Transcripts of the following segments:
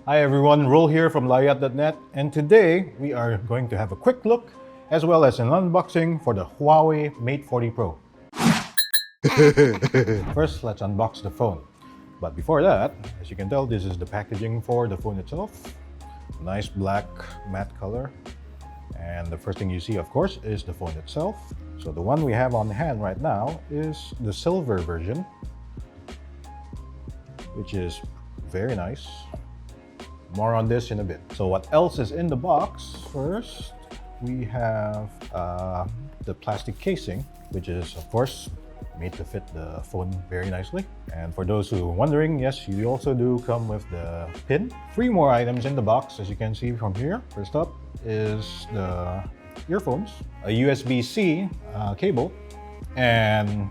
Hi everyone, Roll here from Lowyat.net, and today we are going to have a quick look as well as an unboxing for the Huawei Mate 40 Pro. First, let's unbox the phone. But before that, as you can tell, this is the packaging for the phone itself. Nice black matte color. And the first thing you see, of course, is the phone itself. So the one we have on hand right now is the silver version, which is very nice. More on this in a bit. So what else is in the box? First, we have the plastic casing, which is of course made to fit the phone very nicely. And for those who are wondering, yes, you also do come with the pin. 3 more items in the box, as you can see from here. First up is the earphones, a USB-C cable, and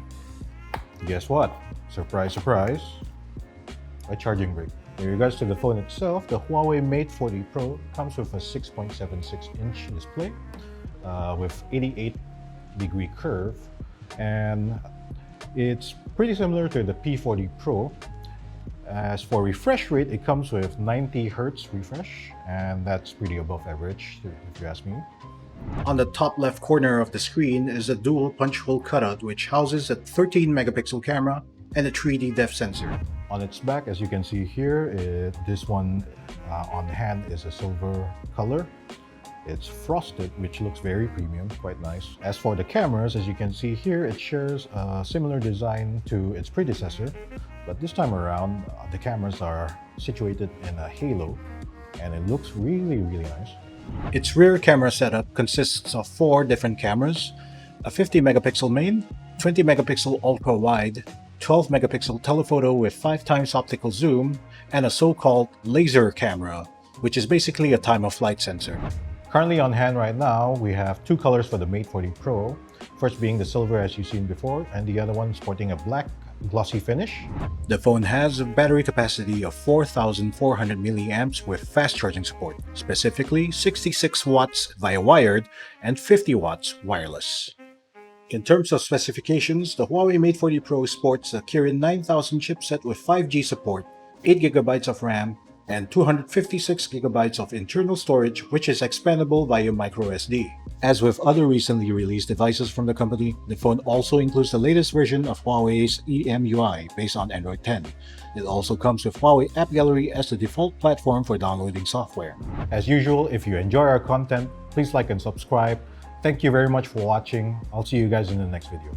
guess what? Surprise, surprise, a charging brick. In regards to the phone itself, the Huawei Mate 40 Pro comes with a 6.76-inch display with 88-degree curve, and it's pretty similar to the P40 Pro. As for refresh rate, it comes with 90 Hz refresh, and that's pretty above average if you ask me. On the top left corner of the screen is a dual punch hole cutout which houses a 13-megapixel camera and a 3D depth sensor. On its back, as you can see here, this one on hand is a silver color. It's frosted, which looks very premium, quite nice. As for the cameras, as you can see here, it shares a similar design to its predecessor, but this time around, the cameras are situated in a halo, and it looks really, really nice. Its rear camera setup consists of 4 different cameras, a 50-megapixel main, 20-megapixel ultra-wide, 12-megapixel telephoto with 5 times optical zoom, and a so-called laser camera, which is basically a time-of-flight sensor. Currently on hand right now, we have 2 colors for the Mate 40 Pro. First being the silver as you've seen before, and the other one sporting a black glossy finish. The phone has a battery capacity of 4,400 milliamps with fast charging support, specifically 66 watts via wired and 50 watts wireless. In terms of specifications, the Huawei Mate 40 Pro sports a Kirin 9000 chipset with 5G support, 8GB of RAM, and 256GB of internal storage, which is expandable via microSD. As with other recently released devices from the company, the phone also includes the latest version of Huawei's EMUI based on Android 10. It also comes with Huawei App Gallery as the default platform for downloading software. As usual, if you enjoy our content, please like and subscribe. Thank you very much for watching. I'll see you guys in the next video.